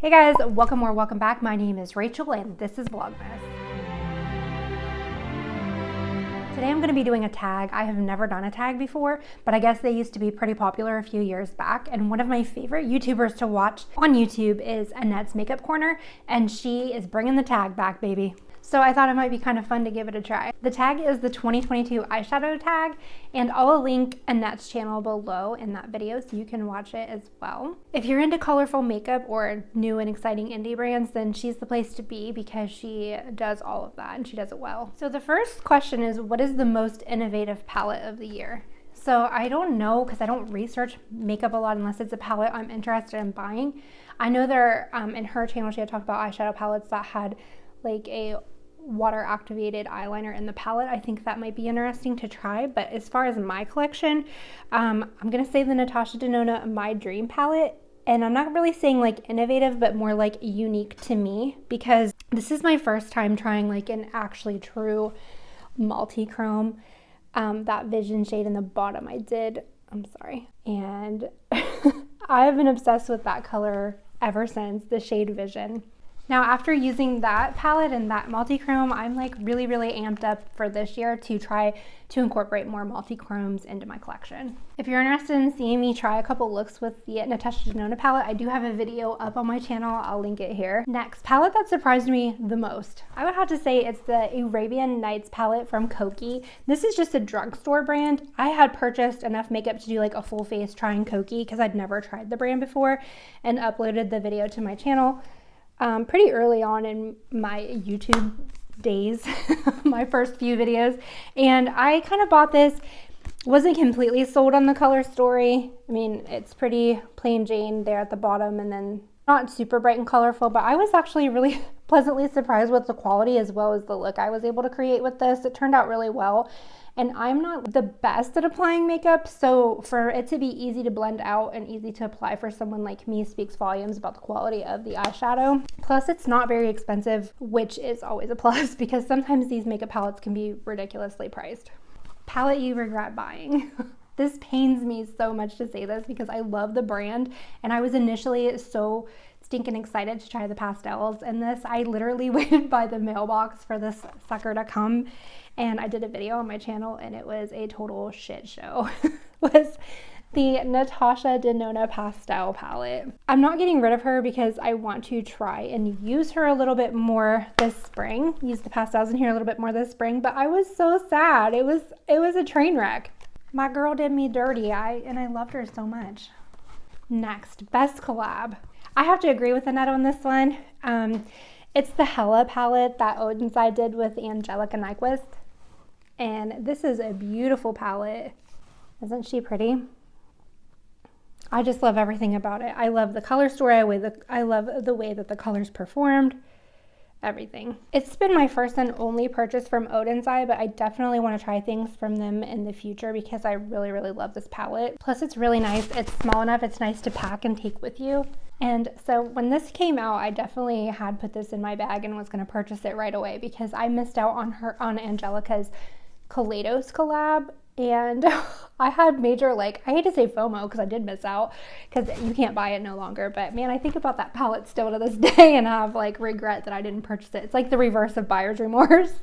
Hey guys, welcome or welcome back. My name is Rachel and this is Vlogmas. Today I'm going to be doing a tag. I have never done a tag before, but I guess they used to be pretty popular a few years back. And one of my favorite YouTubers to watch on YouTube is Annette's Makeup Corner, and she is bringing the tag back, baby. So I thought it might be kind of fun to give it a try. The tag is the 2022 eyeshadow tag, and I'll link Annette's channel below in that video so you can watch it as well. If you're into colorful makeup or new and exciting indie brands, then she's the place to be because she does all of that and she does it well. So the first question is, what is the most innovative palette of the year? So I don't know because I don't research makeup a lot unless it's a palette I'm interested in buying. I know there, in her channel, she had talked about eyeshadow palettes that had like a water activated eyeliner in the palette. I think that might be interesting to try, but as far as my collection, I'm gonna say the Natasha Denona My Dream palette, and I'm not really saying like innovative, but more like unique to me because this is my first time trying like an actually true multi-chrome. That Vision shade in the bottom I'm sorry, and I've been obsessed with that color ever since, the shade Vision. Now, after using that palette and that multi-chrome, I'm like really amped up for this year to try to incorporate more multi-chromes into my collection. If you're interested in seeing me try a couple looks with the Natasha Denona palette, I do have a video up on my channel. I'll link it here. Next, palette that surprised me the most. I would have to say it's the Arabian Nights palette from Kokie. This is just a drugstore brand. I had purchased enough makeup to do like a full face trying Kokie because I'd never tried the brand before and uploaded the video to my channel. Pretty early on in my YouTube days, my first few videos, and I kind of bought this. Wasn't completely sold on the color story. I mean, it's pretty plain Jane there at the bottom and then not super bright and colorful, but I was actually really pleasantly surprised with the quality as well as the look I was able to create with this. It turned out really well. And I'm not the best at applying makeup, so for it to be easy to blend out and easy to apply for someone like me speaks volumes about the quality of the eyeshadow. Plus, it's not very expensive, which is always a plus because sometimes these makeup palettes can be ridiculously priced. Palette you regret buying. This pains me so much to say this because I love the brand and I was initially so stinking excited to try the pastels in this. I literally waited by the mailbox for this sucker to come, and I did a video on my channel and it was a total shit show. Was the Natasha Denona Pastel palette. I'm not getting rid of her because I want to try and use her a little bit more this spring. Use the pastels in here a little bit more this spring, but I was so sad. It was a train wreck. My girl did me dirty, and I loved her so much. Next, best collab. I have to agree with Annette on this one. It's the Hela palette that Odens did with Angelica Nyqvist. And this is a beautiful palette. Isn't she pretty? I just love everything about it. I love the color story. I love the way that the colors performed. Everything. It's been my first and only purchase from Odens, but I definitely want to try things from them in the future because I really love this palette. Plus it's really nice. It's small enough. It's nice to pack and take with you. And so when this came out, I definitely had put this in my bag and was going to purchase it right away because I missed out on Angelica's collab, and I had major, like, I hate to say FOMO because I did miss out because you can't buy it no longer, but man, I think about that palette still to this day and have like regret that I didn't purchase it. It's like the reverse of buyer's remorse.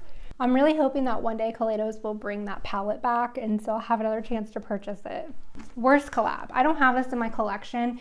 I'm really hoping that one day Collab will bring that palette back and so I'll have another chance to purchase it. Worst collab. I don't have this in my collection.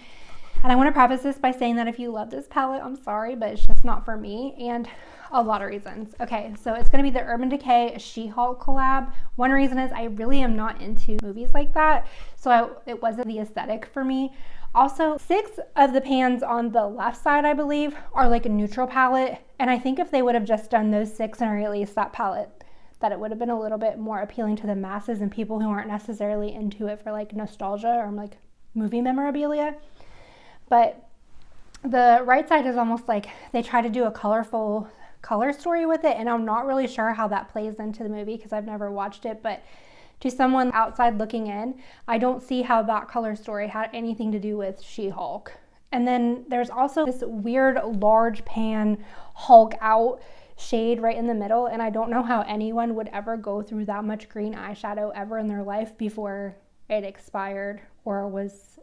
And I want to preface this by saying that if you love this palette, I'm sorry, but it's just not for me, and a lot of reasons. Okay, so it's going to be the Urban Decay She-Hulk collab. One reason is I really am not into movies like that, so it wasn't the aesthetic for me. Also, 6 of the pans on the left side, I believe, are like a neutral palette, and I think if they would have just done those 6 and released that palette, that it would have been a little bit more appealing to the masses and people who aren't necessarily into it for like nostalgia or like movie memorabilia. But the right side is almost like they try to do a colorful color story with it, and I'm not really sure how that plays into the movie because I've never watched it, but to someone outside looking in, I don't see how that color story had anything to do with She-Hulk. And then there's also this weird large pan Hulk out shade right in the middle, and I don't know how anyone would ever go through that much green eyeshadow ever in their life before it expired or was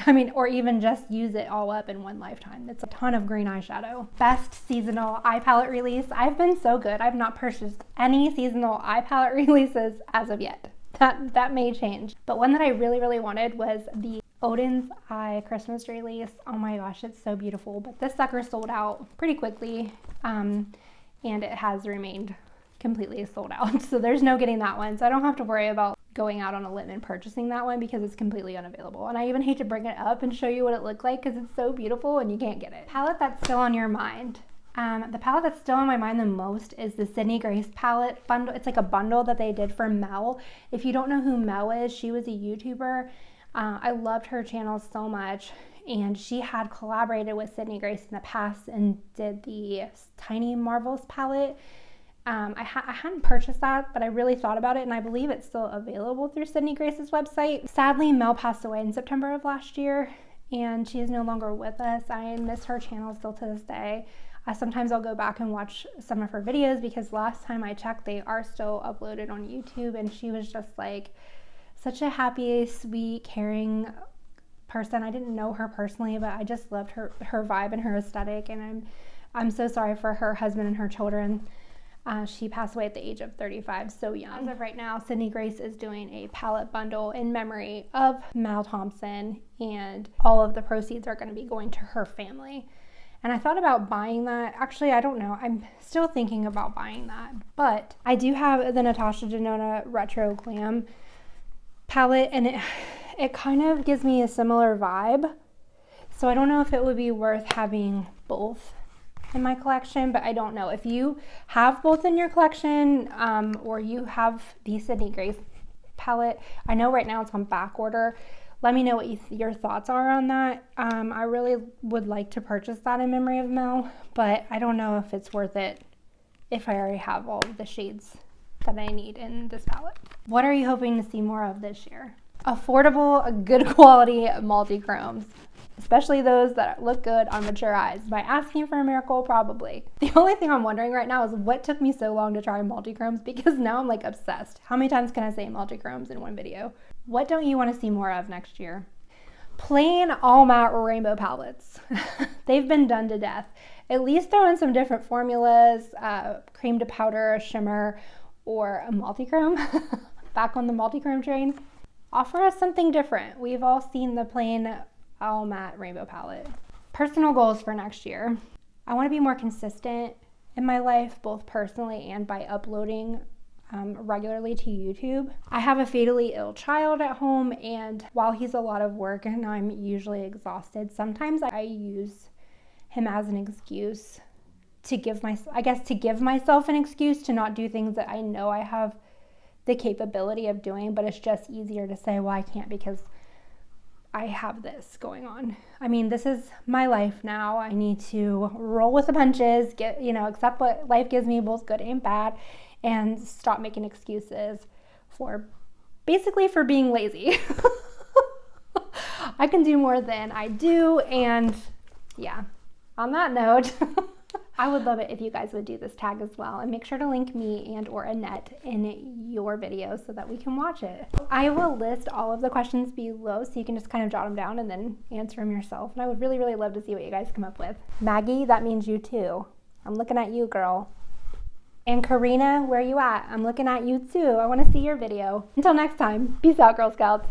I mean, or even just use it all up in one lifetime. It's a ton of green eyeshadow. Best seasonal eye palette release. I've been so good. I've not purchased any seasonal eye palette releases as of yet. That may change. But one that I really, really wanted was the Odens Eye Christmas release. Oh my gosh, it's so beautiful. But this sucker sold out pretty quickly, and it has remained completely sold out. So there's no getting that one. So I don't have to worry about going out on a limb and purchasing that one because it's completely unavailable. And I even hate to bring it up and show you what it looked like because it's so beautiful and you can't get it. Palette that's still on your mind. The palette that's still on my mind the most is the Sydney Grace palette bundle. It's like a bundle that they did for Mel. If you don't know who Mel is, she was a YouTuber. I loved her channel so much, and she had collaborated with Sydney Grace in the past and did the Tiny Marvels palette. I hadn't purchased that, but I really thought about it, and I believe it's still available through Sydney Grace's website. Sadly, Mel passed away in September of last year, and she is no longer with us. I miss her channel still to this day. Sometimes I'll go back and watch some of her videos because last time I checked, they are still uploaded on YouTube, and she was just like such a happy, sweet, caring person. I didn't know her personally, but I just loved her vibe and her aesthetic, and I'm so sorry for her husband and her children. She passed away at the age of 35, so young. As of right now, Sydney Grace is doing a palette bundle in memory of Mal Thompson, and all of the proceeds are going to be going to her family. And I thought about buying that. Actually, I don't know. I'm still thinking about buying that. But I do have the Natasha Denona Retro Glam palette, and it kind of gives me a similar vibe. So I don't know if it would be worth having both in my collection, but I don't know. If you have both in your collection, or you have the Sydney Grace palette, I know right now it's on back order. Let me know what your thoughts are on that. I really would like to purchase that in memory of Mel, but I don't know if it's worth it if I already have all of the shades that I need in this palette. What are you hoping to see more of this year? Affordable, good quality multi-chromes, especially those that look good on mature eyes. Am I asking for a miracle? Probably. The only thing I'm wondering right now is what took me so long to try multi-chromes, because now I'm like obsessed. How many times can I say multi-chromes in one video? What don't you want to see more of next year? Plain all matte rainbow palettes. They've been done to death. At least throw in some different formulas, cream to powder, shimmer, or a multi-chrome. Back on the multi-chrome train. Offer us something different. We've all seen the plain all matte rainbow palette. Personal goals for next year. I want to be more consistent in my life, both personally and by uploading regularly to YouTube. I have a fatally ill child at home, and while he's a lot of work and I'm usually exhausted, sometimes I use him as an excuse to give myself an excuse to not do things that I know I have the capability of doing, but it's just easier to say, well, I can't because I have this going on. I mean, this is my life now. I need to roll with the punches, accept what life gives me, both good and bad, and stop making excuses for being lazy. I can do more than I do, and yeah, on that note, I would love it if you guys would do this tag as well, and make sure to link me and or Annette in your video so that we can watch it. I will list all of the questions below so you can just kind of jot them down and then answer them yourself, and I would really, really love to see what you guys come up with. Maggie, that means you too. I'm looking at you, girl. And Karina, where you at? I'm looking at you too. I want to see your video. Until next time, peace out, Girl Scouts.